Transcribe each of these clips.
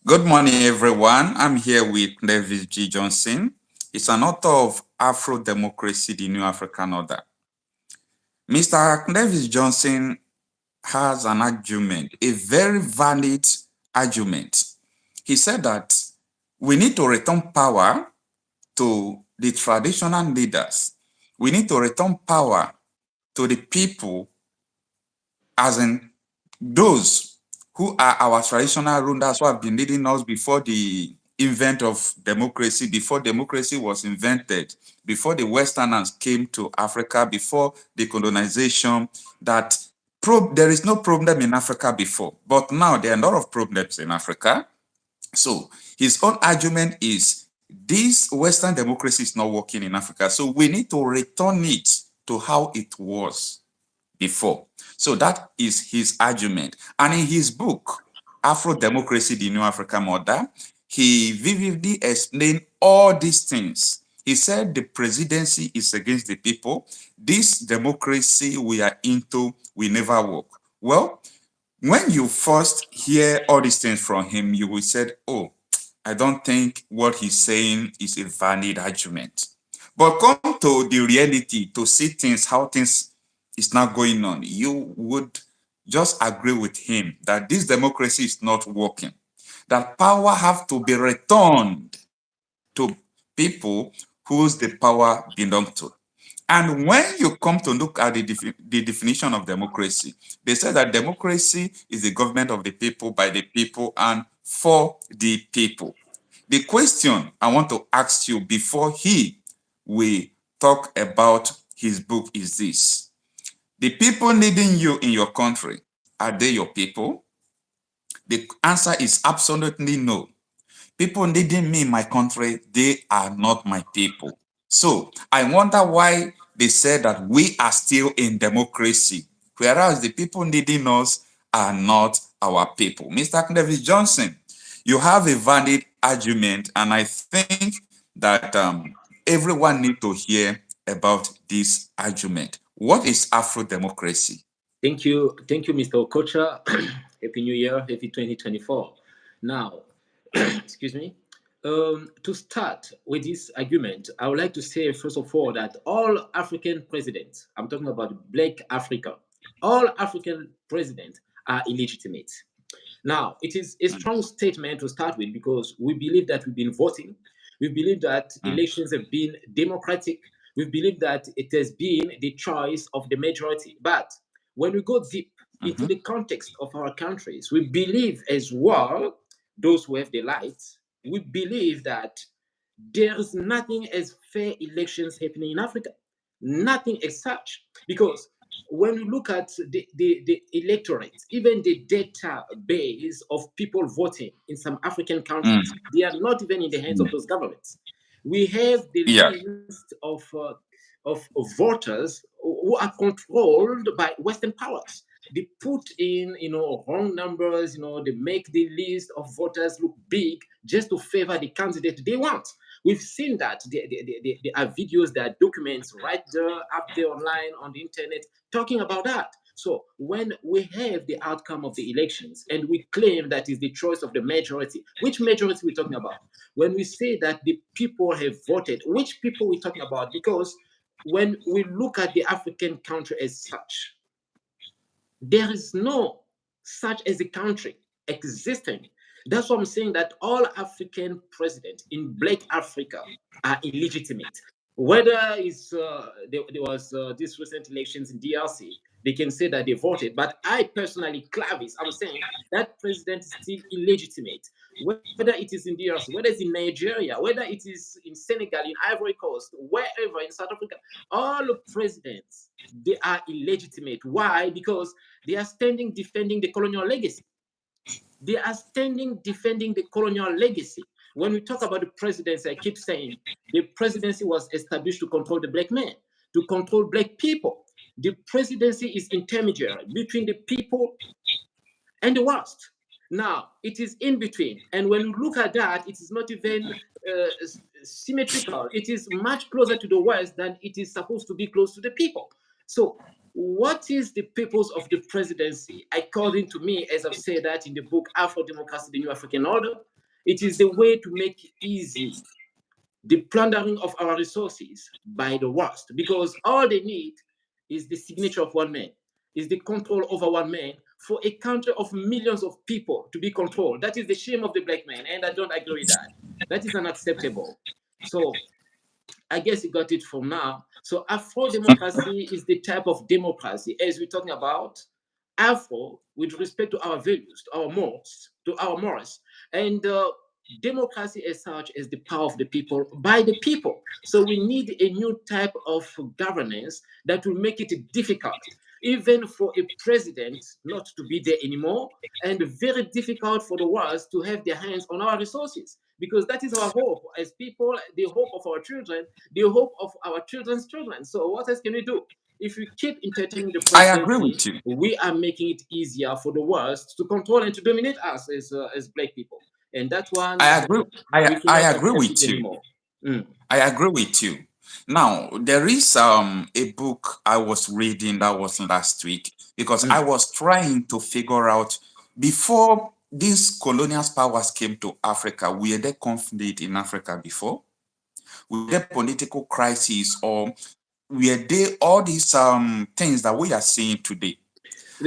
Good morning, everyone. I'm here with Clavis Johnson. He's an author of Afro Democracy, the New African Order. Mr. Clavis Johnson has an argument, a very valid argument. He said that we need to return power to the traditional leaders. We need to return power to the people, as in those who are our traditional rulers who have been leading us before the invent of democracy, before democracy was invented, before the Westerners came to Africa, before the colonization, that there is no problem in Africa before. But now there are a lot of problems in Africa. So his own argument is this Western democracy is not working in Africa. So we need to return it to how it was before. So that is his argument. And in his book, Afro Democracy, the New African Order, he vividly explained all these things. He said the presidency is against the people. This democracy we are into will never work. Well, when you first hear all these things from him, you will say, oh, I don't think what he's saying is a valid argument. But come to the reality, to see things, how things is now going on, you would just agree with him that this democracy is not working, that power have to be returned to people whose the power belong to. And when you come to look at the definition of democracy, they say that democracy is the government of the people, by the people, and for the people. The question I want to ask you before we talk about his book is this. The people leading you in your country, are they your people? The answer is absolutely no. People leading me in my country, they are not my people. So I wonder why they said that we are still in democracy, whereas the people leading us are not our people. Mr. Clavis Johnson, you have a valid argument, and I think that everyone needs to hear about this argument. What is Afro democracy? Thank you, Mr. Okocha. Happy New Year, happy 2024. Now, excuse me. To start with this argument, I would like to say first of all that all African presidents, I'm talking about Black Africa, all African presidents are illegitimate. Now, it is a strong statement to start with because we believe that we've been voting. We believe that elections have been democratic. We believe that it has been the choice of the majority. But when we go deep into the context of our countries, we believe as well, those who have the light, we believe that there is nothing as fair elections happening in Africa. Nothing as such. Because when you look at the electorate, even the database of people voting in some African countries, they are not even in the hands of those governments. We have the Yeah. list of voters who are controlled by Western powers. They put in, wrong numbers. They make the list of voters look big just to favor the candidate they want. We've seen that. There are videos, there are documents right there, up there online on the internet, talking about that. So when we have the outcome of the elections and we claim that is the choice of the majority, which majority we're talking about? When we say that the people have voted, which people we're talking about? Because when we look at the African country as such, there is no such as a country existing. That's what I'm saying, that all African presidents in Black Africa are illegitimate. Whether there was these recent elections in DRC, they can say that they voted. But I personally, Clavis, I'm saying that president is still illegitimate. Whether it is in DRC, whether it's in Nigeria, whether it is in Senegal, in Ivory Coast, wherever in South Africa, all presidents, they are illegitimate. Why? Because they are standing defending the colonial legacy. They are standing defending the colonial legacy. When we talk about the presidency, I keep saying the presidency was established to control the black man, to control black people. The presidency is intermediary between the people and the West. Now, it is in between. And when you look at that, it is not even symmetrical. It is much closer to the West than it is supposed to be close to the people. So, what is the purpose of the presidency? According to me, as I've said that in the book Afro Democracy, the New African Order, It is the way to make easy the plundering of our resources by the worst, because all they need is the signature of one man, is the control over one man for a country of millions of people to be controlled. That is the shame of the black man, and I don't agree with that. That is unacceptable. So I guess you got it from now. So Afro democracy is the type of democracy, as we're talking about, Afro with respect to our values, to our morals, and democracy as such is the power of the people by the people. So we need a new type of governance that will make it difficult, even for a president not to be there anymore, and very difficult for the world to have their hands on our resources. Because that is our hope as people, the hope of our children, the hope of our children's children. So what else can we do? If we keep entertaining the I agree presidency, with you. we are making it easier for the West to control and to dominate us as black people. And that one, I agree. we I cannot agree accept it with you. anymore. Mm. I agree with you. Now, there is a book I was reading that was last week because I Mm. was trying to figure out before these colonial powers came to Africa, were there conflict in Africa before? Were there political crises or were there all these things that we are seeing today?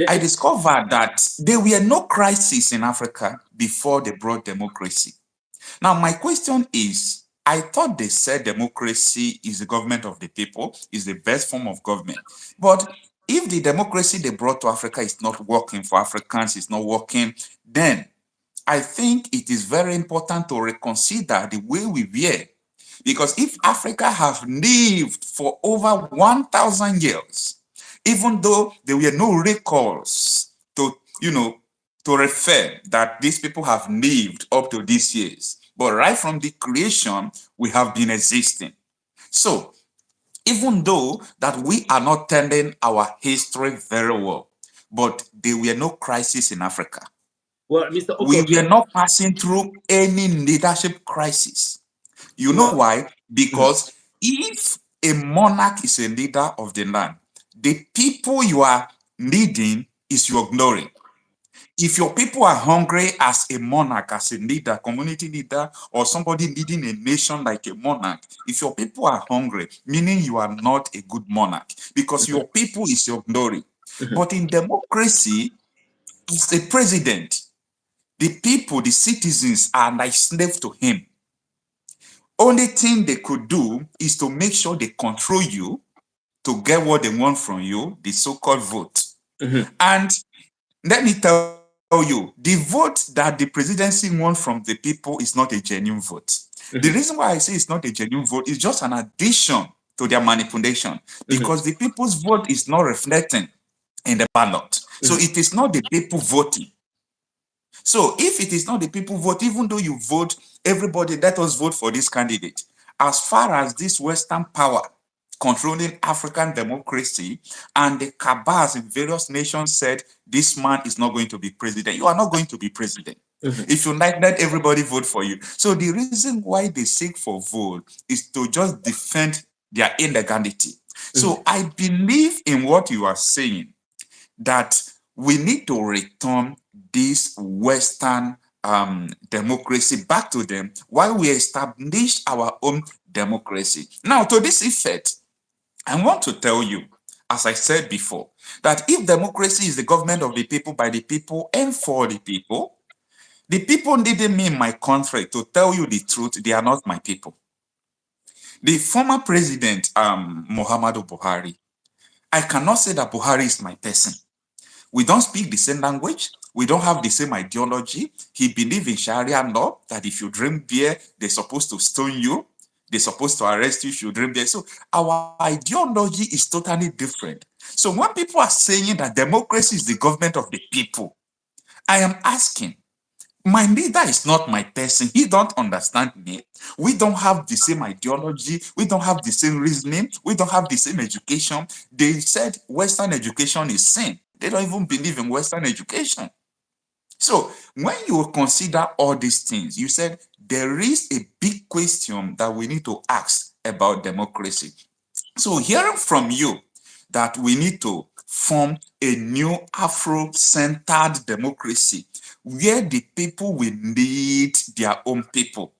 I The- discovered that there were no crises in Africa before they brought democracy. Now, my question is, I thought they said democracy is the government of the people, is the best form of government. But if the democracy they brought to Africa is not working for Africans, it's not working, then I think it is very important to reconsider the way we were. Because if Africa have lived for over 1,000 years, even though there were no records to, to refer that these people have lived up to these years, but right from the creation, we have been existing. So even though that we are not telling our history very well, but there were no crisis in Africa. well, Mr. We were Okoche, not passing through any leadership crisis. You know well, why? mhm, Because if a monarch is a leader of the land, the people you are leading is your glory. If your people are hungry as a monarch, as a leader, community leader, or somebody leading a nation like a monarch, if your people are hungry, meaning you are not a good monarch, because mhm, your people is your glory. mhm, But in democracy, as a president, the people, the citizens are like slaves to him. Only thing they could do is to make sure they control you to get what they want from you, the so-called vote. mhm, And let me tell you, the vote that the presidency wants from the people is not a genuine vote. The mhm, reason why I say it's not a genuine vote is just an addition to their manipulation mhm, because the people's vote is not reflecting in the ballot. So mhm. it is not the people voting. So if it is not the people vote, even though you vote, everybody let us vote for this candidate. As far as this Western power controlling African democracy and the cabals in various nations said this man is not going to be president, you are not going to be president. Mhm, If you like, let everybody vote for you. So the reason why they seek for vote is to just defend their illegality. mhm. So I believe in what you are saying that we need to return this Western democracy back to them while we establish our own democracy. Now, to this effect, I want to tell you, as I said before, that if democracy is the government of the people, by the people, and for the people needed me in my country to tell you the truth, they are not my people. The former president, Muhammadu Buhari, I cannot say that Buhari is my person. We don't speak the same language. We don't have the same ideology. He believes in Sharia law that if you drink beer, they're supposed to stone you. They're supposed to arrest you if you drink beer. So our ideology is totally different. So when people are saying that democracy is the government of the people, I am asking, my leader is not my person. He don't understand me. We don't have the same ideology. We don't have the same reasoning. We don't have the same education. They said Western education is sin. They don't even believe in Western education. So when you consider all these things, you said there is a big question that we need to ask about democracy. So hearing from you, that we need to form a new Afro-centered democracy where the people will lead their own people.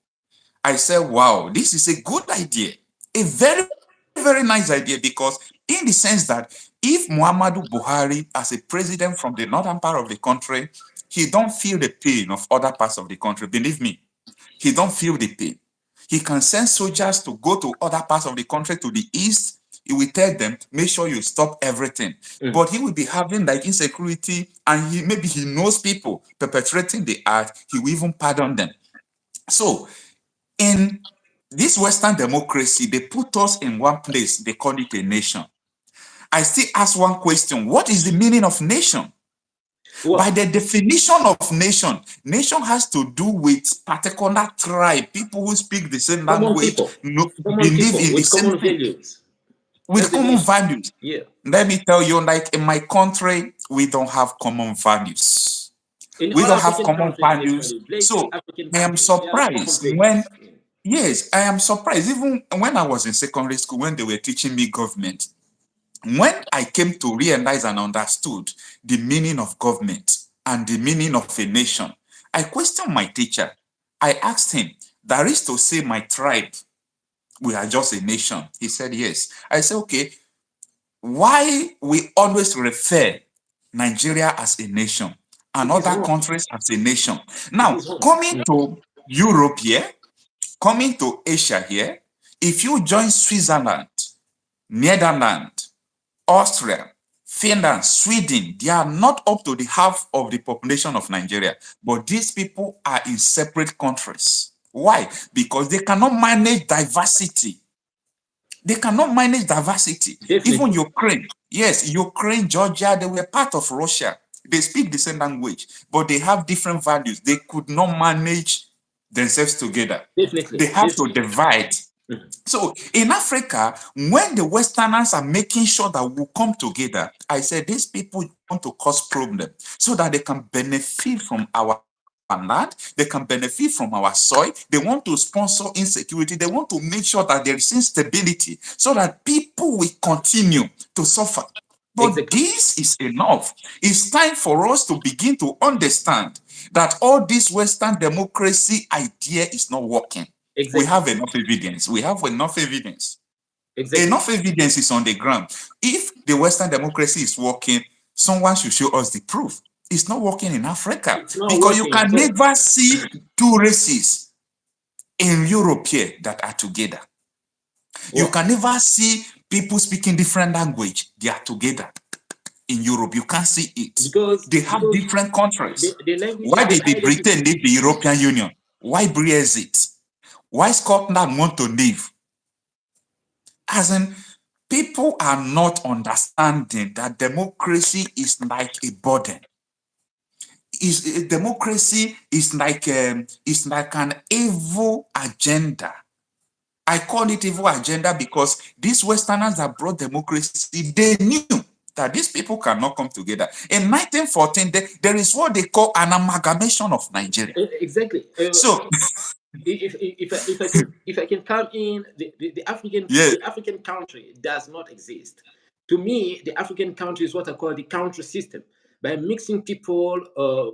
I said, wow, this is a good idea, a very, very nice idea, because in the sense that if Muhammadu Buhari, as a president from the northern part of the country, he don't feel the pain of other parts of the country, believe me, he don't feel the pain. He can send soldiers to go to other parts of the country, to the east. He will tell them, make sure you stop everything. But he will be having like insecurity, and maybe he knows people perpetrating the act. He will even pardon them. So in this Western democracy, they put us in one place. They call it a nation. I still ask one question. What is the meaning of nation? Well, by the definition of nation, nation has to do with particular tribe, people who speak the same language, believe in the with same common thing, values. with That's the common nation. values. Yeah. Let me tell you, like in my country, we don't have common values. In We all don't have African common countries, values. actually, blessed So African I am countries, they have common surprised when, values. yes, I am surprised. Even when I was in secondary school, when they were teaching me government, when I came to realize and understood the meaning of government and the meaning of a nation, I questioned my teacher. I asked him, that is to say my tribe, we are just a nation? He said, yes. I said, okay, why we always refer Nigeria as a nation and It is other wrong. countries as a nation? It Now, is wrong. coming to Europe here, coming to Asia here, if you join Switzerland, Netherlands, Austria, Finland, Sweden, they are not up to the half of the population of Nigeria, but these people are in separate countries. Why? Because they cannot manage diversity. They cannot manage diversity. Even Definitely. Ukraine, yes, Ukraine, Georgia, they were part of Russia. They speak the same language, but they have different values. They could not manage themselves together. Definitely. They have to Definitely. divide. So in Africa, when the Westerners are making sure that we'll come together, I said these people want to cause problems so that they can benefit from our land, they can benefit from our soil, they want to sponsor insecurity, they want to make sure that there is instability so that people will continue to suffer. But Exactly. this is enough. It's time for us to begin to understand that all this Western democracy idea is not working. We Exactly. have enough evidence. We have enough evidence. Exactly. Enough evidence is on the ground. If the Western democracy is working, someone should show us the proof. It's not working in Africa It's not because you working can at all. never see two races in Europe here that are together. You Well, can never see people speaking different language. They are together in Europe. You can't see it. because They have because different countries. the language Why and the did the identity. Britain leave the European Union? Why Brexit? Why Scotland want to leave? As in, people are not understanding that democracy is like a burden. Democracy is like an evil agenda. I call it evil agenda because these Westerners that brought democracy, they knew that these people cannot come together. In 1914, there is what they call an amalgamation of Nigeria. Exactly. So, If I can come in, yeah, the African country does not exist. To me, the African country is what I call the country system. By mixing people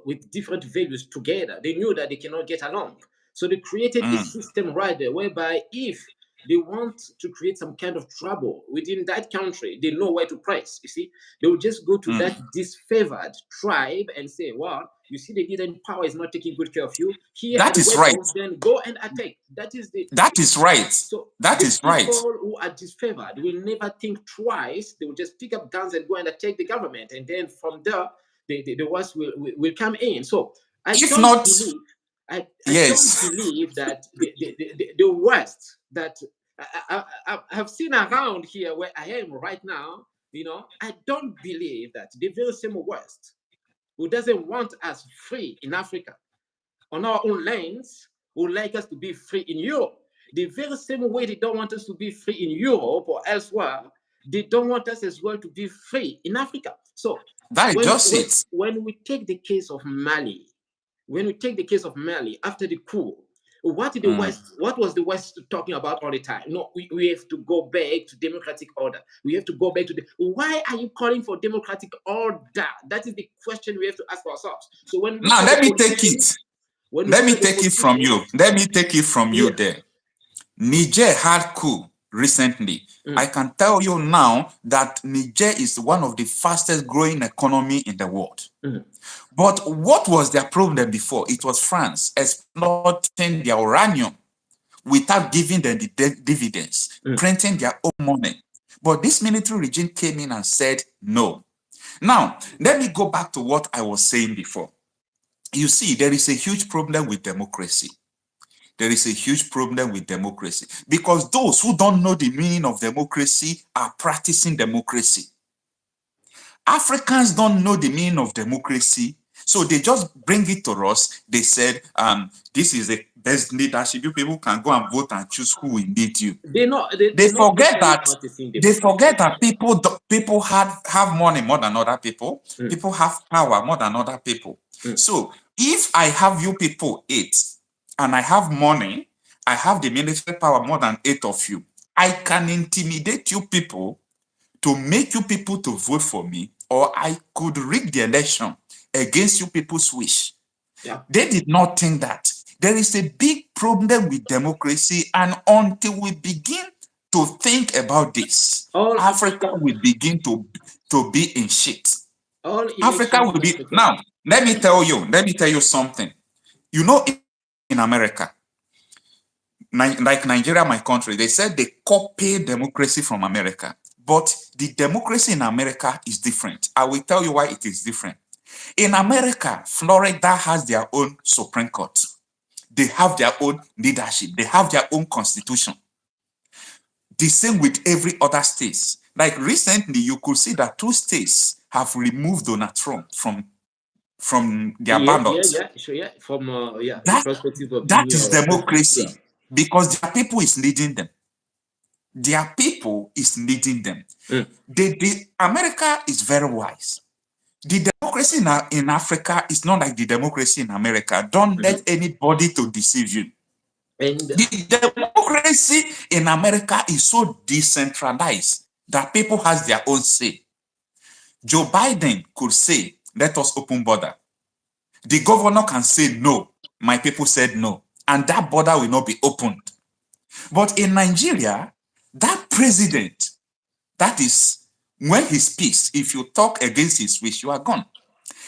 with different values together, they knew that they cannot get along. So they created a system right there whereby if they want to create some kind of trouble within that country, they know where to press. You see, they will just go to that disfavored tribe and say, well, you see, the leader in power is not taking good care of you. He that had is right. weapons, then go and attack. That is the That is right. so That the is right. people who are disfavored will never think twice. They will just pick up guns and go and attack the government. And then from there, the worst will come in. So I If don't not, believe I don't yes. believe that the worst that I have seen around here where I am right now, I don't believe that the very same West who doesn't want us free in Africa on our own lands would like us to be free in Europe. The very same way they don't want us to be free in Europe or elsewhere, they don't want us as well to be free in Africa. So That is when just when it. when we take the case of Mali, when we take the case of Mali after the coup, What did the mm. West? What was the West talking about all the time? No, we have to go back to democratic order. We have to go back to the. Why are you calling for democratic order? That is the question we have to ask ourselves. So when we look Now at the let me take it. politicians, when we Let look me at the take it from you. politicians, Let me take it from you yeah, there. Niger had coup recently. I mm, can tell you now that Niger is one of the fastest growing economy in the world. mm. But what was their problem before? It was France exploiting their uranium without giving them the dividends, Mm. printing their own money. But this military regime came in and said no. Now, let me go back to what I was saying before. You see, there is a huge problem with democracy. There is a huge problem with democracy because those who don't know the meaning of democracy are practicing democracy. Africans don't know the meaning of democracy, so they just bring it to us. They said, this is the best leadership. You people can go and vote and choose who will lead you. They're They not forget literally that practicing they democracy. forget that people have money more than other people. Mm, People have power more than other people. mm. So if I have you people eight and I have money, I have the military power more than eight of you. I can intimidate you people to make you people to vote for me, or I could rig the election against you people's wish. Yeah. They did not think that. There is a big problem with democracy, and until we begin to think about this, All Africa African, will begin to be in shit. all Africa elections will in be Africa. now. Let me tell you something. You know, in America, like Nigeria, my country, they said they copy democracy from America. But the democracy in America is different. I will tell you why it is different. In America, Florida has their own Supreme Court. They have their own leadership. They have their own constitution. The same with every other state. Like recently, you could see that two states have removed Donald Trump from their Yeah, yeah, ballot. yeah, sure, yeah. From the That perspective of that being is president. Yeah. democracy because their people is leading them. Their people is leading them. Mm. The America is very wise. The democracy in Africa is not like the democracy in America. Don't Mhm. let anybody to deceive you. And The democracy in America is so decentralized that people has their own say. Joe Biden could say, let us open border. The governor can say no. My people said no. And that border will not be opened. But in Nigeria, that president, that is when he speaks, if you talk against his wish, you are gone.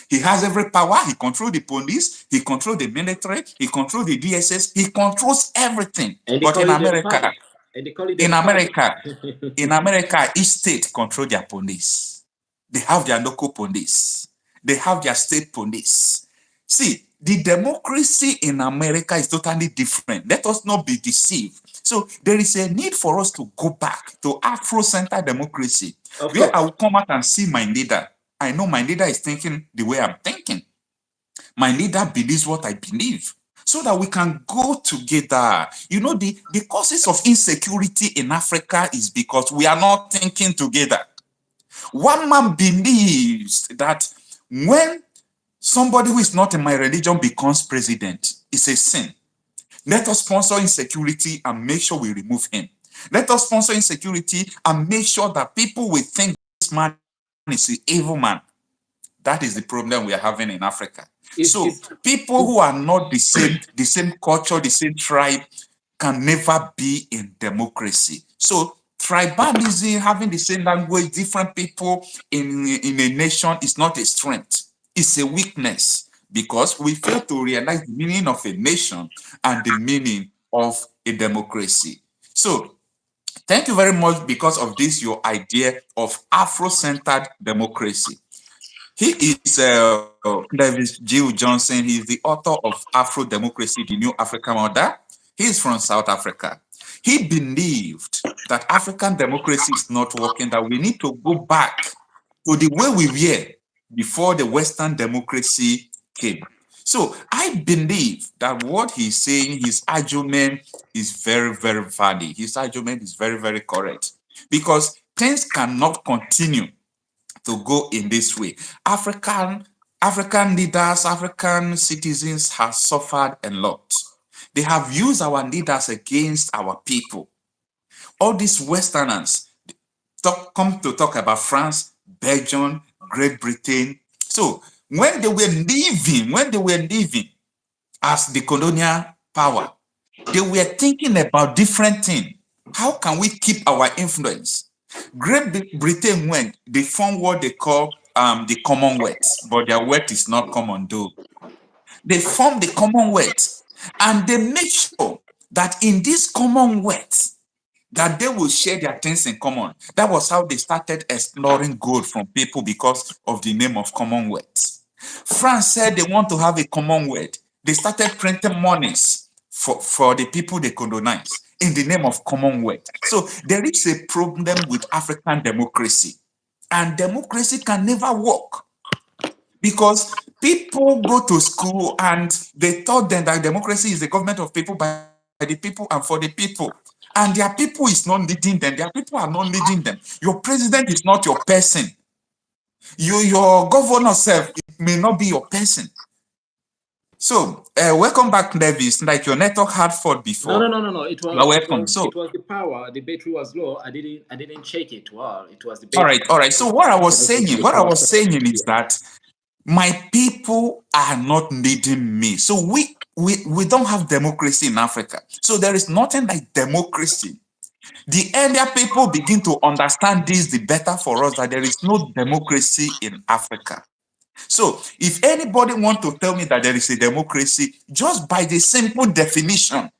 He has every power. He controls the police. He controls the military. He controls the DSS. He controls everything. they But call it empire. And they call it In empire. America, in America, each state control their police. They have their local police. They have their state police. See, the democracy in America is totally different. Let us not be deceived. So there is a need for us to go back to Afro-centered democracy, Of where I course. will come out and see my leader. I know my leader is thinking the way I'm thinking. My leader believes what I believe, so that we can go together. You know, the causes of insecurity in Africa is because we are not thinking together. One man believes that when somebody who is not in my religion becomes president, it's a sin. Let us sponsor insecurity and make sure we remove him. Let us sponsor insecurity and make sure that people will think this man is an evil man. That is the problem we are having in Africa. It's, So it's, people who are not the same culture, the same tribe, can never be in democracy. So tribalism, having the same language, different people in a nation is not a strength. It's a weakness because we fail to realize the meaning of a nation and the meaning of a democracy. So thank you very much because of this, your idea of Afro-centered democracy. He is Clavis Johnson. He is the author of Afro Democracy, the New African Order. He is from South Africa. He believed that African democracy is not working, that we need to go back to the way we were before the Western democracy came. So I believe that what he's saying, his argument is very, very valid. His argument is very, very correct because things cannot continue to go in this way. African leaders, African citizens have suffered a lot. They have used our leaders against our people. All these Westerners come to talk about France, Belgium, Great Britain. So when they were living as the colonial power, they were thinking about different things. How can we keep our influence? Great Britain went, they formed what they call the Commonwealth, but their wealth is not common though. They formed the Commonwealth and they make sure that in this Commonwealth, that they will share their things in common. That was how they started exploring gold from people because of the name of Commonwealth. France said they want to have a Commonwealth. They started printing monies for the people they colonize in the name of Commonwealth. So there is a problem with African democracy. And democracy can never work because people go to school and they taught them that democracy is the government of people, by the people, and for the people. And their people is not leading them. Their people are not leading them. Your president is not your person. Your governor self, it may not be your person. So, welcome back, Clavis. Like your network had fault before. No. It was the power. The battery was low. I didn't check it. Well, it was the battery. All right. So what I was saying is that my people are not leading me. So we don't have democracy in Africa. So there is nothing like democracy. The earlier people begin to understand this, the better for us that there is no democracy in Africa. So if anybody want to tell me that there is a democracy, just by the simple definition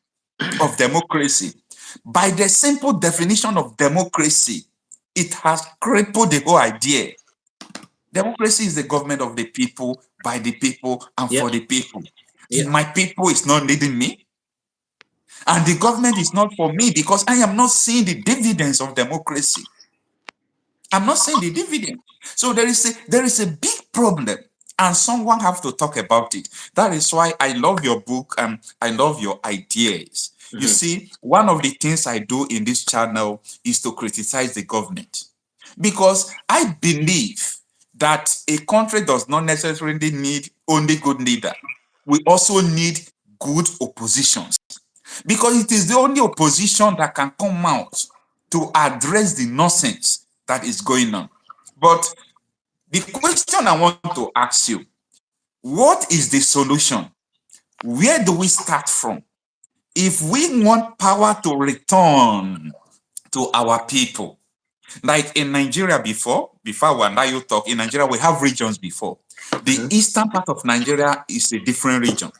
of democracy, it has crippled the whole idea. Democracy is the government of the people, by the people, and for the people. If my people is not leading me, and the government is not for me, because I am not seeing the dividends of democracy. I'm not seeing the dividend. So there is a big problem, and someone have to talk about it. That is why I love your book and I love your ideas. You see, one of the things I do in this channel is to criticize the government, because I believe that a country does not necessarily need only good leader. We also need good oppositions, because it is the only opposition that can come out to address the nonsense that is going on. But the question I want to ask you, what is the solution? Where do we start from? If we want power to return to our people, like in Nigeria before we allow you talk, in Nigeria we have regions before. The eastern part of Nigeria is a different region.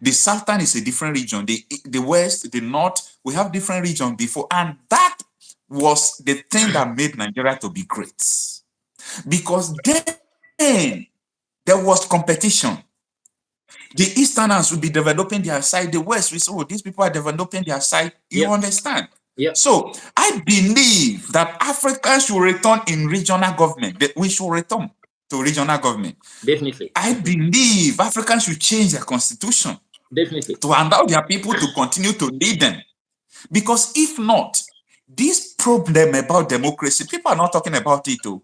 The southern is a different region. The west, the north, we have different regions before. And that was the thing that made Nigeria to be great. Because then there was competition. The easterners would be developing their side. The west, we say, oh, these people are developing their side. You understand? So I believe that Africans should return in regional government. That we should return to regional government. Definitely. I believe Africans should change their constitution. Definitely. To allow their people to continue to lead them. Because if not, this problem about democracy, people are not talking about it too.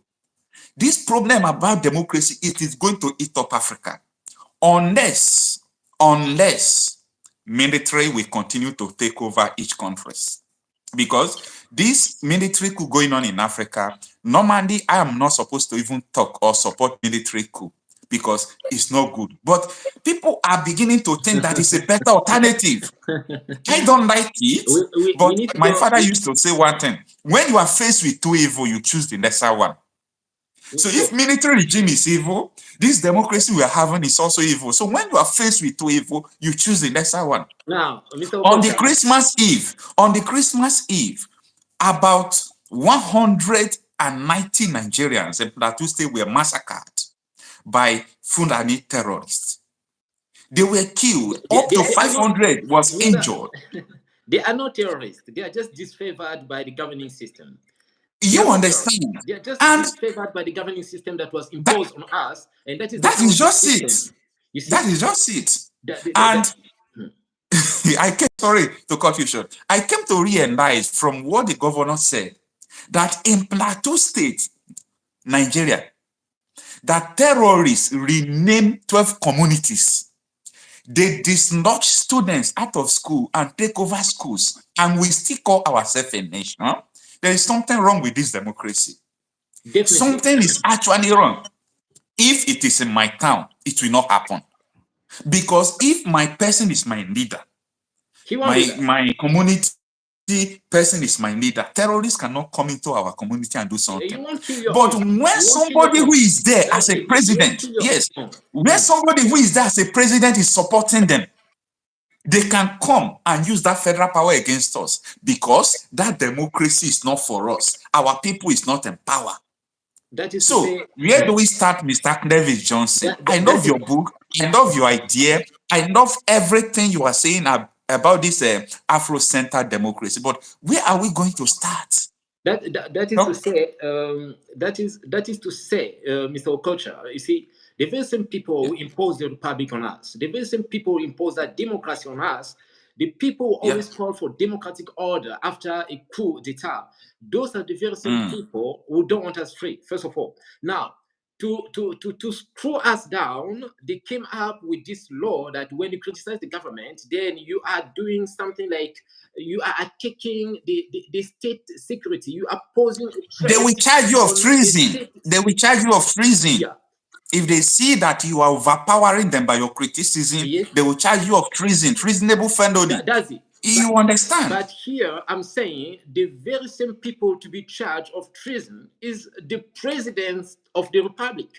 This problem about democracy, it is going to eat up Africa. Unless military will continue to take over each country. Because this military coup going on in Africa, normally I am not supposed to even talk or support military coup, because it's not good. But people are beginning to think that it's a better alternative. I don't like it, but my father used to say one thing: when you are faced with two evil, you choose the lesser one. So if military regime is evil, this democracy we are having is also evil. So when you are faced with two evil, you choose the lesser one. Now, on the Christmas Eve, about 190 Nigerians in Plateau State were massacred by Fulani terrorists. They were killed. Up to 500 was injured. They are not terrorists. They are just disfavored by the governing system. You understand? They are just disfavored by the governing system that was imposed on us, and that is just it. You see? That is just it. I came, sorry to cut you short. I came to realize from what the governor said that in Plateau State, Nigeria, that terrorists renamed 12 communities. They dislodge students out of school and take over schools, and we still call ourselves a nation. There is something wrong with this democracy. Definitely. Something is actually wrong. If it is in my town, it will not happen. Because if my person is my leader, my community person is my leader, terrorists cannot come into our community and do something. But when somebody who is there as a president, yes, when somebody who is there as a president is supporting them, they can come and use that federal power against us because that democracy is not for us. Our people is not in power. That is so, where do we start, Mr. Clavis Johnson? I love your book. I love your idea. I love everything you are saying about this Afro-centered democracy. But where are we going to start? That is to say, Mr. Okocha, you see, the very same people who impose the republic on us, the very same people who impose that democracy on us, the people who always call for democratic order after a coup d'etat, those are the very same people who don't want us free, first of all. Now, to screw us down, they came up with this law that when you criticize the government, then you are doing something like you are attacking the state security. You are posing. They will charge you of treason. They will charge you of treason. Yeah. If they see that you are overpowering them by your criticism, they will charge you of treason, treasonable felony. That's it. You understand? But here I'm saying the very same people to be charged of treason is the president of the republic.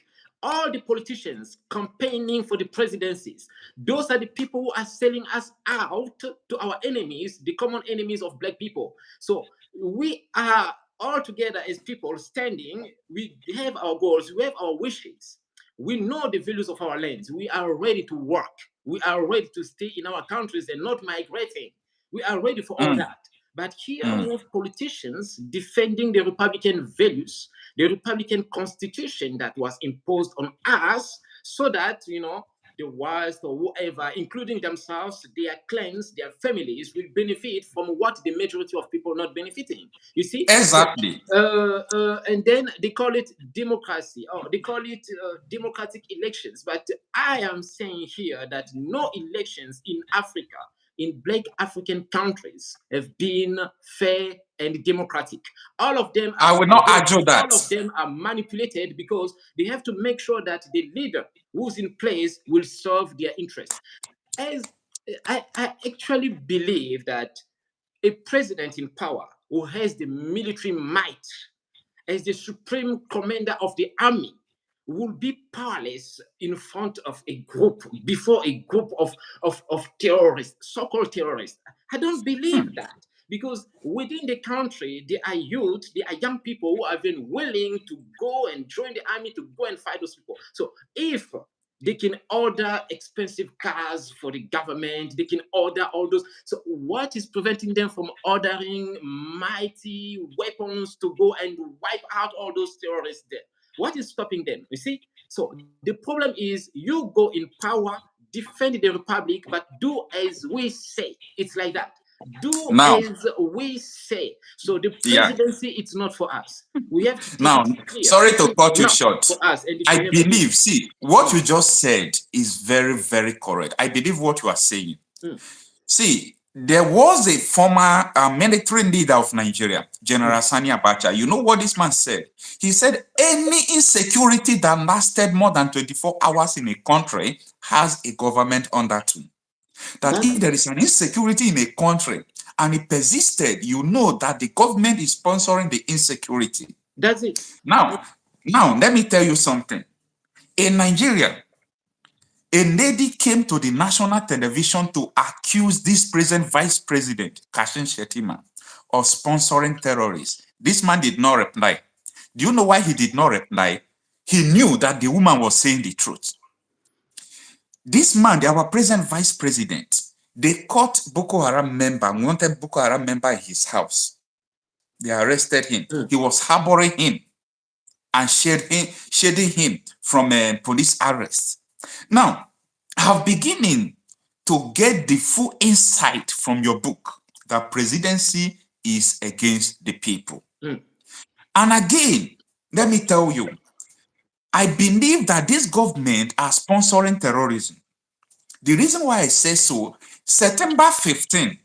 All the politicians campaigning for the presidencies, those are the people who are selling us out to our enemies, the common enemies of black people. So we are all together as people standing, we have our goals, we have our wishes. We know the values of our lands. We are ready to work. We are ready to stay in our countries and not migrating. We are ready for all that. But here we have politicians defending the Republican values, the Republican constitution that was imposed on us so that, the West or whoever, including themselves, their clans, their families, will benefit from what the majority of people are not benefiting. You see? Exactly. And then they call it democracy, or they call it democratic elections. But I am saying here that no elections in Africa, in black African countries, have been fair and democratic. All of them I will not argue that. All of them are manipulated because they have to make sure that the leader who's in place will serve their interests. As I actually believe that a president in power who has the military might as the supreme commander of the army will be powerless in front of a group, before a group of terrorists, so-called terrorists. I don't believe that, because within the country, there are youth, there are young people who have been willing to go and join the army to go and fight those people. So if they can order expensive cars for the government, they can order all those. So what is preventing them from ordering mighty weapons to go and wipe out all those terrorists there? What is stopping them? You see? So the problem is you go in power, defend the republic, but do as we say. It's like that. Do as we say. So the presidency, it's not for us. We have to now. Sorry to cut you short. For us, and I believe. See, what you just said is very, very correct. I believe what you are saying. See, there was a former military leader of Nigeria, General Sani Abacha. You know what this man said? He said any insecurity that lasted more than 24 hours in a country has a government under too. That if there is an insecurity in a country and it persisted, you know that the government is sponsoring the insecurity. That's it. Now, let me tell you something. In Nigeria, a lady came to the national television to accuse this present vice president, Kashim Shettima, of sponsoring terrorists. This man did not reply. Do you know why he did not reply? He knew that the woman was saying the truth. This man, our present vice president, they caught Boko Haram member, wanted Boko Haram member in his house. They arrested him. He was harboring him and shielding him from police arrest. Now, I'm beginning to get the full insight from your book that presidency is against the people. And again, let me tell you, I believe that this government are sponsoring terrorism. The reason why I say so, September 15,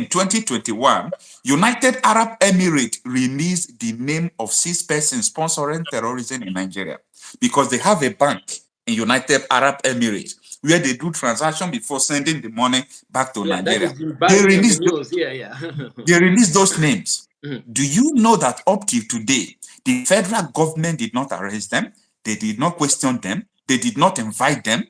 2021, United Arab Emirates released the name of 6 persons sponsoring terrorism in Nigeria because they have a bank in United Arab Emirates where they do transaction before sending the money back to Yeah, that Nigeria. has been They badly on the released, news. Yeah. they released those names. Mhm. Do you know that up till today, the federal government did not arrest them, they did not question them, they did not invite them?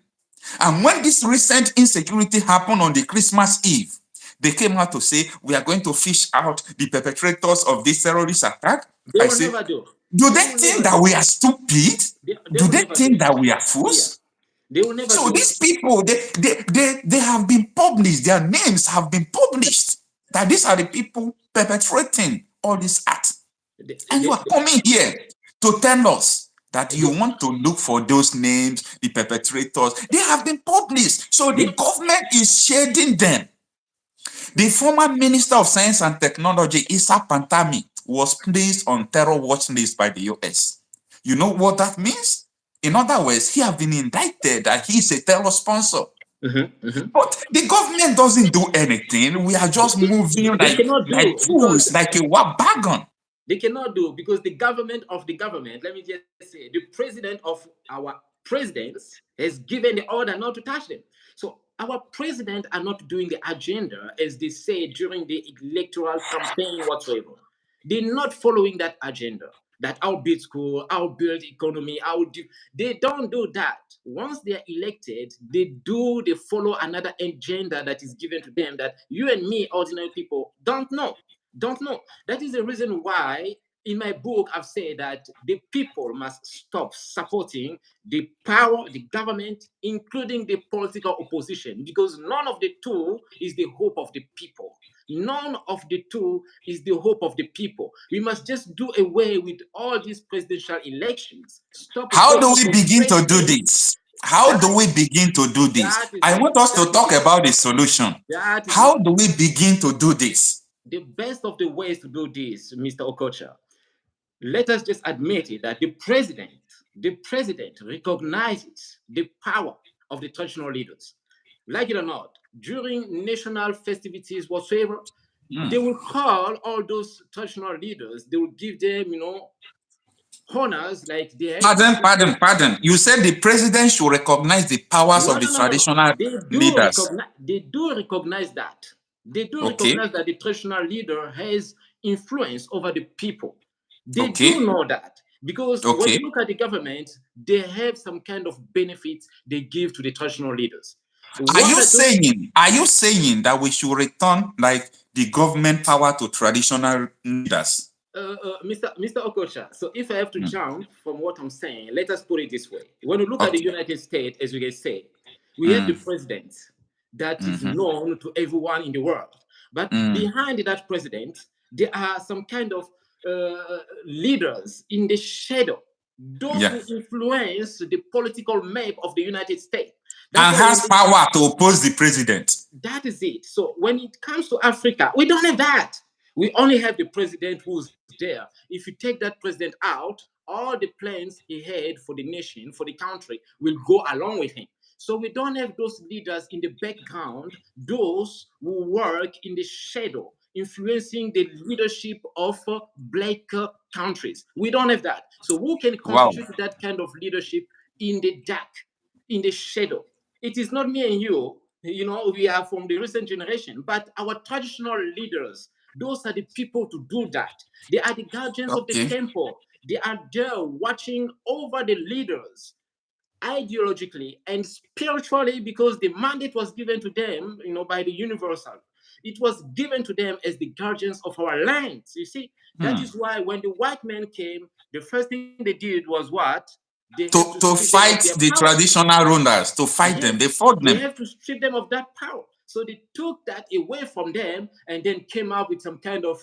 And when this recent insecurity happened on the Christmas Eve, they came out to say, we are going to fish out the perpetrators of this terrorist attack. They I will say, never do. do They they will think never that do. we are stupid? They Do will they never do think it. that we are Yeah. fools? They will never So do these it. people, they have been published, their names have been published, that these are the people perpetrating all these acts. They, And you they, are coming here to tell us that you they, want to look for those names, the perpetrators. They have been published. So the they, government is shading them. The former Minister of Science and Technology, Issa Pantami, was placed on terror watch list by the US. You know what that means? In other words, he has been indicted that he is a terror sponsor. Mhm, mhm. But the government doesn't do anything. We are just moving They cannot like do because fools, like a wagon. they cannot do because the government of the government, let me just say, the president of our presidents has given the order not to touch them. So our president are not doing the agenda as they say during the electoral campaign whatsoever. They're not following that agenda. That I'll build school, I'll build economy, I'll do. They don't do that. Once they are elected, they follow another agenda that is given to them that you and me, ordinary people, don't know. Don't know. That is the reason why in my book I've said that the people must stop supporting the power, the government, including the political opposition, because none of the two is the hope of the people. None of the two is the hope of the people. We must just do away with all these presidential elections. Stop How do voting we for begin to do presidents. this? How That do we begin to do that this? is I it. want us to That is talk it. about the solution. That is it. How do we begin to do this? The best of the ways to do this, Mr. Okocha, let us just admit it that the president recognizes the power of the traditional leaders. Like it or not, during national festivities whatsoever, Hmm. they will call all those traditional leaders, they will give them, honors like they have to sit there. Pardon. You said the president should recognize the powers No, of the no, no, no, no. traditional leaders. They do recognize that. They do Okay. recognize that the traditional leader has influence over the people. They do Okay. know that because when you Okay. look at the government, they have some kind of benefits they give to the traditional leaders. What are those? Are you saying that we should return like the government power to traditional leaders? Mr. Okocha, so if I have to Hmm. jump from what I'm saying, let us put it this way. When you look at the Okay. United States, as we can say, we have the Hmm. president that is Mm-hmm. known to everyone in the world. But Hmm. behind that president, there are some kind of leaders in the shadow, those Yeah. who influence the political map of the United States. That's And why when has power to oppose the president. that is it. So when it comes to Africa, we don't have that. We only have the president who's there. If you take that president out, all the plans he had for the nation, for the country, will go along with him. So we don't have those leaders in the background, those who work in the shadow, influencing the leadership of black countries. We don't have that. So who can Wow. constitute that kind of leadership in the dark, in the shadow? It is not me and you. We are from the recent generation, but our traditional leaders, those are the people to do that. They are the guardians of the Okay. temple. They are there watching over the leaders ideologically and spiritually because the mandate was given to them, by the universal. It was given to them as the guardians of our lands. You see, that Hmm. is why when the white men came, the first thing they did was what? They have to To strip them of fight their the power. traditional rulers, to fight them. Yes, They fought they them. have to strip them of that power. So they took that away from them and then came up with some kind of,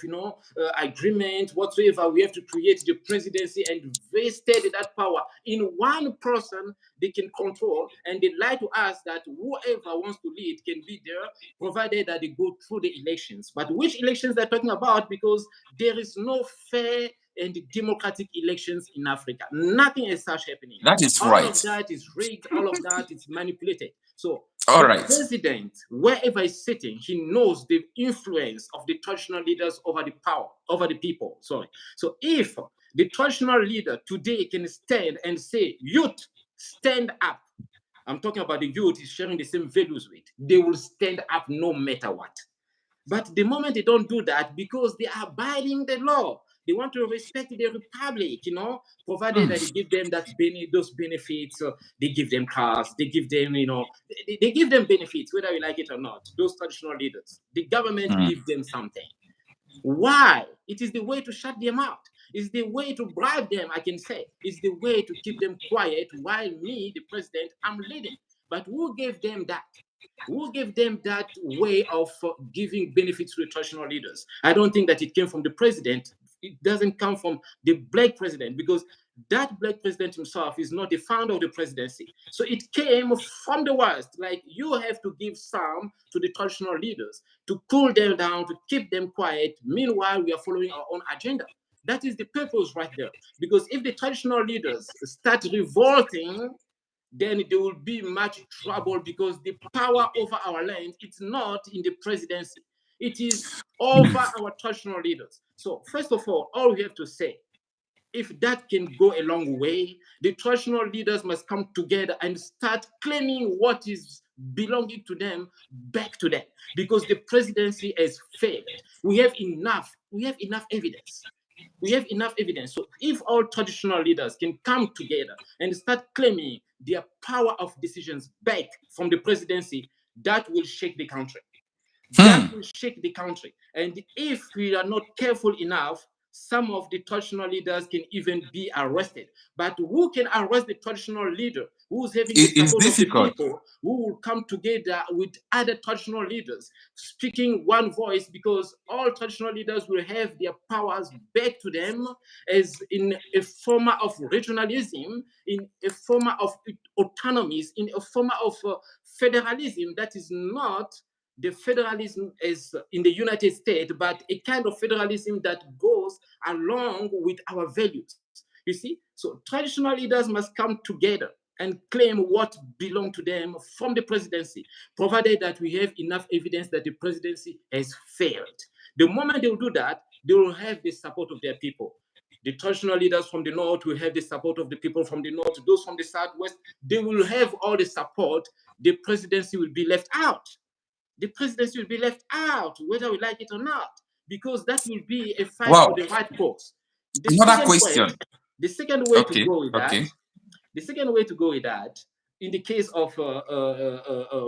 agreement whatsoever. We have to create the presidency and vested that power in one person they can control. And they lie to us that whoever wants to lead can be there, provided that they go through the elections. But which elections they're talking about? Because there is no fair and democratic elections in Africa. Nothing as such happening. That is All of right. that is rigged. All of that is manipulated. So All the right. president, wherever he's sitting, he knows the influence of the traditional leaders over the power, over the people. Sorry. So if the traditional leader today can stand and say, youth, stand up. I'm talking about the youth is sharing the same values with. They will stand up no matter what. But the moment they don't do that, because they are abiding the law, they want to respect the republic, provided that they give them those benefits. They give them cars, they give them, they give them benefits, whether you like it or not. Those traditional leaders, the government Mm. gives them something. Why? It is the way to shut them out. It's the way to bribe them, I can say. It's the way to keep them quiet while me, the president, I'm leading. But who gave them that? Who gave them that way of giving benefits to the traditional leaders? I don't think that it came from the president. It doesn't come from the black president, because that black president himself is not the founder of the presidency. So it came from the West. Like, you have to give some to the traditional leaders to cool them down, to keep them quiet. Meanwhile, we are following our own agenda. That is the purpose right there. Because if the traditional leaders start revolting, then there will be much trouble, because the power over our land, it's not in the presidency. It is over our traditional leaders. So first of all we have to say, if that can go a long way, the traditional leaders must come together and start claiming what is belonging to them back to them, because the presidency has failed. We have enough evidence. We have enough evidence. So if all traditional leaders can come together and start claiming their power of decisions back from the presidency, that will shake the country. That will shake the country. And if we are not careful enough, some of the traditional leaders can even be arrested. But who can arrest the traditional leader who's having the It's support of the difficult. people, who will come together with other traditional leaders, speaking one voice, because all traditional leaders will have their powers back to them, as in a form of regionalism, in a form of autonomies, in a form of federalism that is not the federalism is in the United States, but a kind of federalism that goes along with our values. You see? So traditional leaders must come together and claim what belongs to them from the presidency, provided that we have enough evidence that the presidency has failed. The moment they will do that, they will have the support of their people. The traditional leaders from the north will have the support of the people from the north. Those from the southwest, they will have all the support. The presidency will be left out. The presidency will be left out, whether we like it or not, because that will be a fight for Wow. the right cause. The Another second way, question. the second way to Okay. go with that, Okay. the second way to go with that, in the case of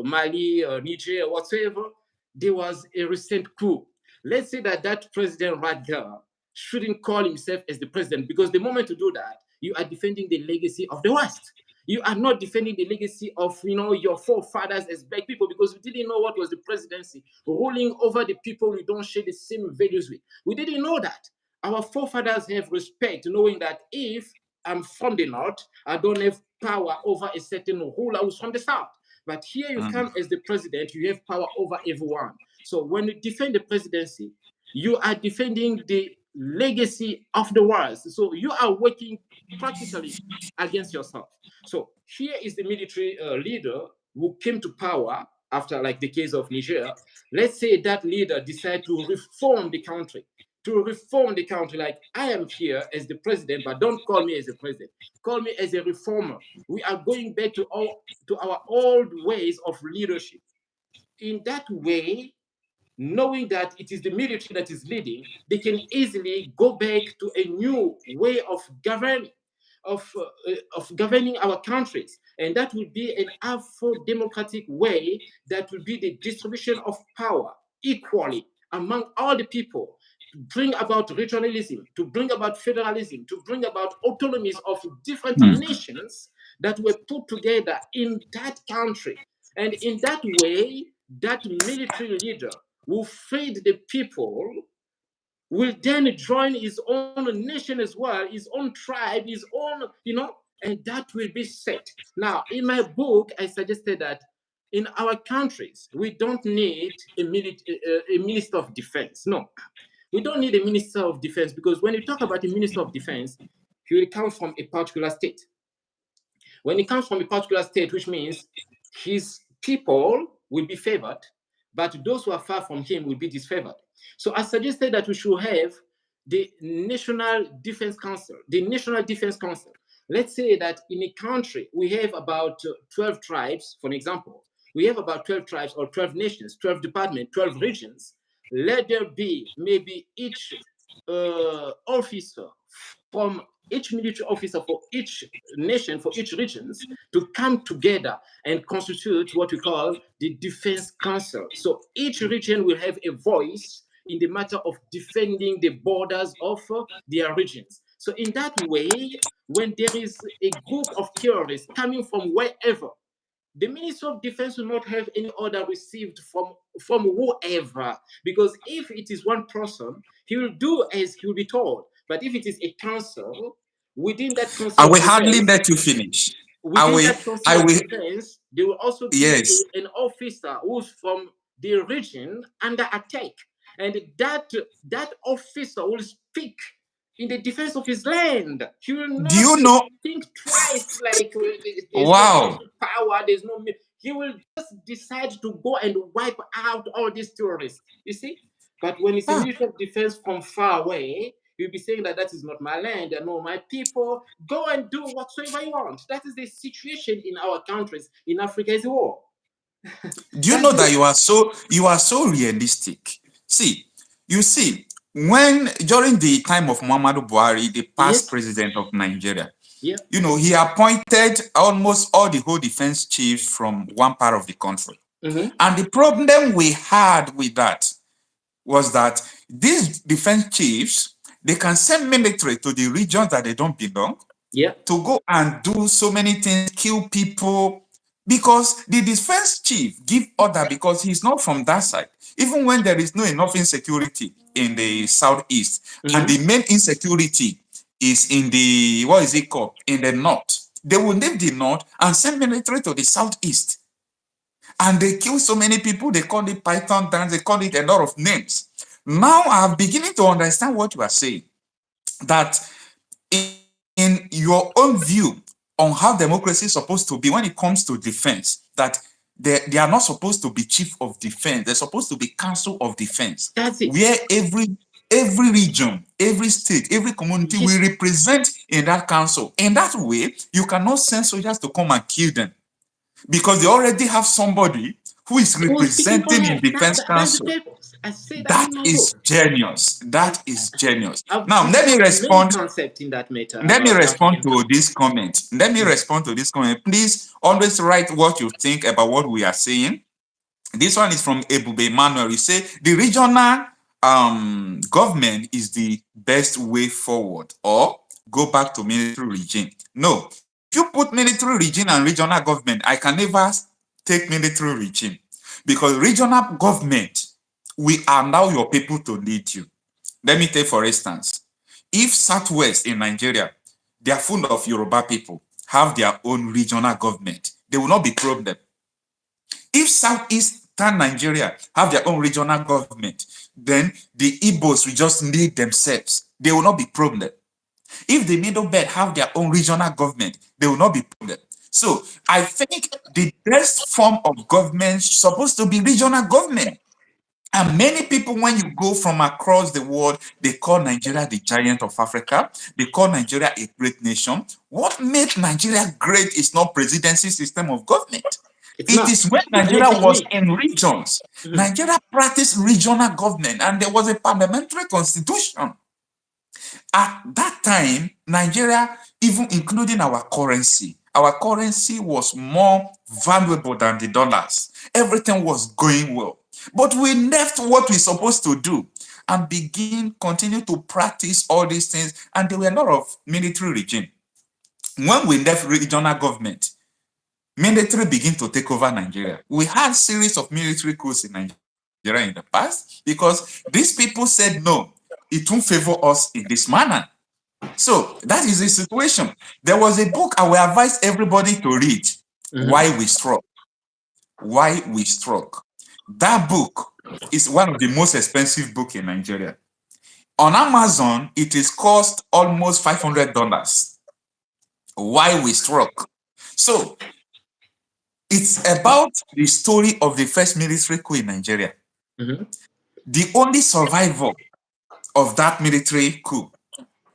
Mali, Niger, whatsoever, there was a recent coup. Let's say that that president right there shouldn't call himself as the president, because the moment to do that, you are defending the legacy of the West. You are not defending the legacy of your forefathers as black people, because we didn't know what was the presidency ruling over the people we don't share the same values with. We didn't know that. Our forefathers have respect, knowing that if I'm from the north, I don't have power over a certain ruler who's from the south. But here you come as the president, you have power over everyone. So when you defend the presidency, you are defending the legacy of the West. So you are working practically against yourself. So here is the military leader who came to power after, like the case of Niger. Let's say that leader decided to reform the country. To reform the country, like, I am here as the president, but don't call me as a president. Call me as a reformer. We are going back to our old ways of leadership. In that way, knowing that it is the military that is leading, they can easily go back to a new way of governing, of governing our countries, and that will be an Afro-democratic way that will be the distribution of power equally among all the people, to bring about regionalism, to bring about federalism, to bring about autonomies of different nations that were put together in that country. And in that way, that military leader who freed the people will then join his own nation as well, his own tribe, his own, and that will be set. Now, in my book, I suggested that in our countries, we don't need a minister of defense. No. We don't need a Minister of Defense, because when you talk about a Minister of Defense, he will come from a particular state. When he comes from a particular state, which means his people will be favored, but those who are far from him will be disfavored. So I suggested that we should have the National Defense Council. The National Defense Council. Let's say that in a country we have about 12 tribes, for an example. We have about 12 tribes or 12 nations, 12 departments, 12 regions. Let there be maybe each officer from each military officer for each nation, for each regions, to come together and constitute what we call the Defense Council. So each region will have a voice in the matter of defending the borders of their regions. So in that way, when there is a group of terrorists coming from wherever, the Minister of Defense will not have any order received from whoever, because if it is one person, he will do as he will be told. But if it is a council, within that council I of will hardly defense, let you finish. I within will, that council I of will, defense, they will also keep yes. an officer who's from the region under attack, and that officer will speak in the defense of his land. He will Do not you know? think twice, like there's no Wow. military power, there's no. He will just decide to go and wipe out all these terrorists. You see, but when it's a Ah, minister of defense from far away, you'll be saying that that is not my land, they're not my people. Go and do whatsoever you want. That is the situation in our countries, in Africa as a whole. do you That's know that it. you are so realistic? See, you see, when during the time of Muhammadu Buhari, the past Yes. president of Nigeria, Yeah. you know, he appointed almost all the whole defense chiefs from one part of the country. Mm-hmm. And the problem we had with that was that these defense chiefs, they can send military to the regions that they don't belong Yeah. to go and do so many things, kill people, because the defense chief give order because he's not from that side. Even when there is no enough insecurity in the southeast, and Mm-hmm. the main insecurity is in the, what is it called, in the north, they will leave the north and send military to the southeast, and they kill so many people. They call it python dance, they call it a lot of names. Now I'm beginning to understand what you are saying, that in your own view on how democracy is supposed to be when it comes to defense, that they are not supposed to be chief of defense, they're supposed to be council of defense, That's it. where every region, every state, every community will Yes. represent in that council. In that way, you cannot send soldiers to come and kill them, because they already have somebody who is Who is speaking for representing in them? defense That's the council. purpose. I say that That in my is book. genius. That is genius. I've Now, let me discussed many respond. concepts in that matter Let me about respond African to countries. this comment. Let me respond to this comment. Please always write what you think about what we are saying. This one is from Ebube Emmanuel. You say the regional government is the best way forward, or go back to military regime. No, if you put military regime and regional government, I can never take military regime, because regional government, we allow your people to lead you. Let me take, for instance, if Southwest in Nigeria, they are full of Yoruba people, have their own regional government, there will not be problem. If Southeastern Nigeria have their own regional government, then the Igbos will just lead themselves. There will not be problem. If the Middle Belt have their own regional government, there will not be problem. So I think the best form of government is supposed to be regional government. And many people, when you go from across the world, they call Nigeria the giant of Africa. They call Nigeria a great nation. What made Nigeria great is not presidency system of government. It's It not. is when And I Nigeria was disagree. in regions. Mhm. Nigeria practiced regional government, and there was a parliamentary constitution. At that time, Nigeria, even including our currency was more valuable than the dollars. Everything was going well. But we left what we're supposed to do and continue to practice all these things. And there were a lot of military regime. When we left regional government, military began to take over Nigeria. We had series of military coups in Nigeria in the past, because these people said, no, it won't favor us in this manner. So that is the situation. There was a book I will advise everybody to read, Mhm. Why We Struck. Why We Struck. That book is one of the most expensive books in Nigeria. On Amazon, it is cost almost $500 while we struck. So it's about the story of the first military coup in Nigeria. Mm-hmm. The only survivor of that military coup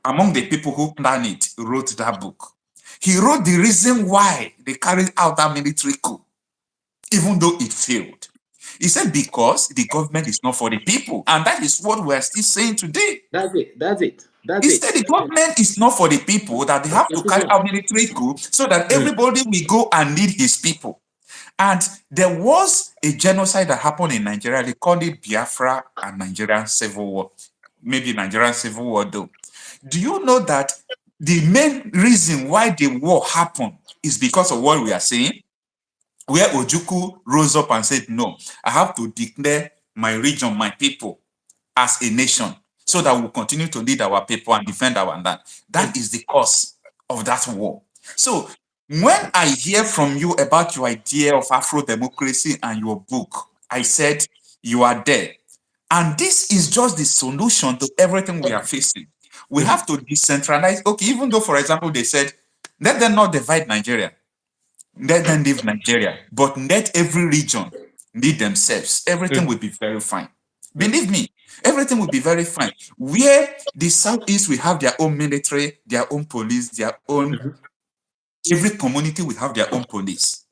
among the people who planned it wrote that book. He wrote the reason why they carried out that military coup, even though it failed. He said because the government is not for the people, and that is what we are still saying today. That's it. That's it. He That's it. said the government is not for the people, that they have to carry out military coup so that everybody will go and lead his people. And there was a genocide that happened in Nigeria. They called it Biafra and Nigerian Civil War. Maybe Nigerian Civil War, though. Do you know that the main reason why the war happened is because of what we are saying? Where Ojukwu rose up and said, no, I have to declare my region, my people, as a nation, so that we'll continue to lead our people and defend our land. That is the cause of that war. So when I hear from you about your idea of Afro democracy and your book, I said, you are there. And this is just the solution to everything we are facing. We have to decentralize. Okay, even though, for example, they said, let them not divide Nigeria. Let them leave Nigeria, but let every region lead themselves. Everything will be very fine. Believe me, everything will be very fine. Where the Southeast will have their own military, their own police, their own, every community will have their own police.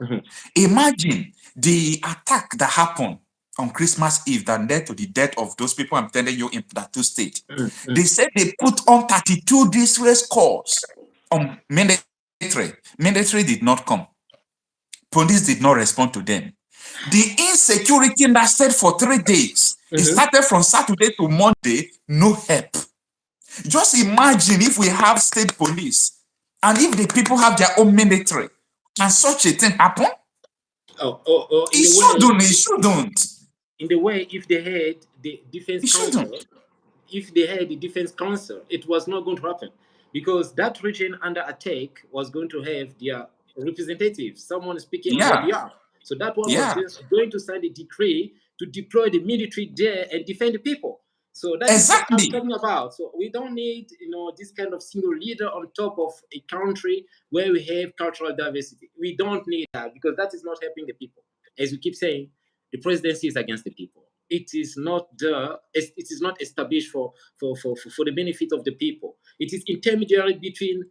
Imagine the attack that happened on Christmas Eve that led to the death of those people I'm telling you in Plateau State. They said they put on 32 distress calls on military. Military did not come. Police did not respond to them. The insecurity lasted for 3 days. It started from Saturday to Monday, no help. Just imagine if we have state police and if the people have their own military. Can such a thing happen? It shouldn't. In the way, if they had the defense council, it was not going to happen, because that region under attack was going to have their representatives, someone speaking on their behalf. So that one was just going to sign a decree to deploy the military there and defend the people. So that is what I'm talking about. So we don't need, this kind of single leader on top of a country where we have cultural diversity. We don't need that, because that is not helping the people. As we keep saying, the presidency is against the people. It is not established for the benefit of the people. It is intermediary between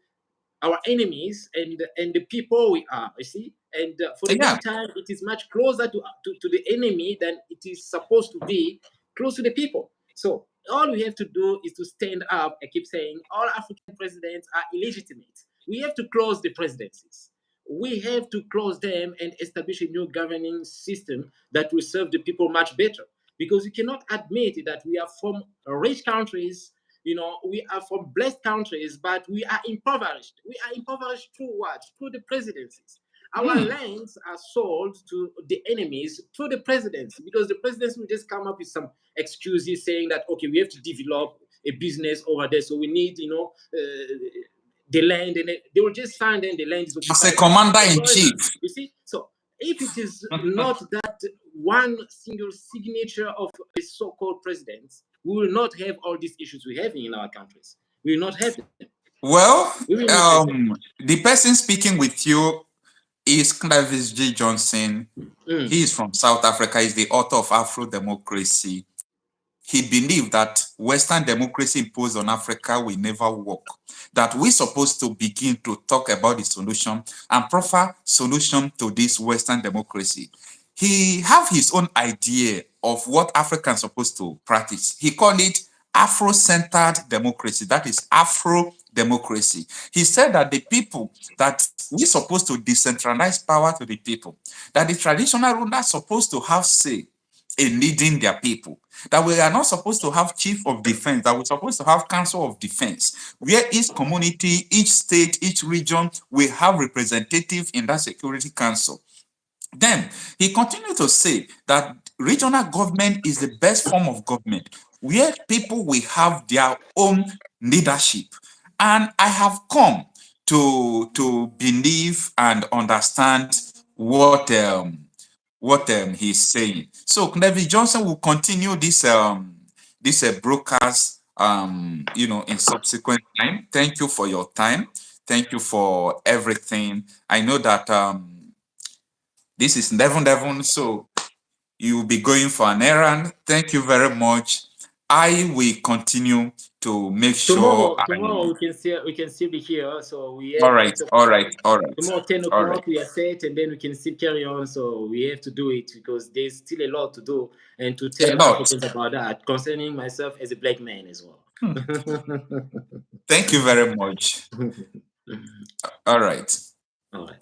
our enemies and the people we are, you see. And for the meantime, it is much closer to the enemy than it is supposed to be close to the people. So all we have to do is to stand up. I keep saying all African presidents are illegitimate. We have to close the presidencies. We have to close them and establish a new governing system that will serve the people much better. Because we cannot admit that we are from rich countries, we are from blessed countries, but we are impoverished. We are impoverished through what? Through the presidencies. Our lands are sold to the enemies through the presidency, because the presidency will just come up with some excuses saying that, okay, we have to develop a business over there, so we need, the land, and they will just sign, and the land is occupied. As a commander-in-chief. You see? So if it is not that one single signature of a so-called president, we will not have all these issues we have in our countries. We will not have them. Well, the person speaking with you is Clavis J. Johnson. He is from South Africa. He's the author of Afro Democracy. He believed that Western democracy imposed on Africa will never work, that we're supposed to begin to talk about the solution and proper solution to this Western democracy. He have his own idea of what Africans are supposed to practice. He called it Afro-centered democracy. That is Afro democracy. He said that the people, that we're supposed to decentralize power to the people, that the traditional rulers are supposed to have say in leading their people, that we are not supposed to have chief of defense, that we're supposed to have council of defense, where each community, each state, each region will have representative in that security council. Then he continued to say that regional government is the best form of government, where people will have their own leadership. And I have come to believe and understand what he's saying. So Clavis Johnson will continue this broadcast in subsequent time. Thank you for your time. Thank you for everything. I know that this is Devon, so you'll be going for an errand. Thank you very much. I will continue to make sure Tomorrow we can still be here. So we all have right, 8 o'clock. all right, Tomorrow 10 all right. o'clock we are set, and then we can still carry on. So we have to do it because there's still a lot to do and to A tell lot. Africans about that concerning myself as a black man as well. Hmm. Thank you very much. All right. All right.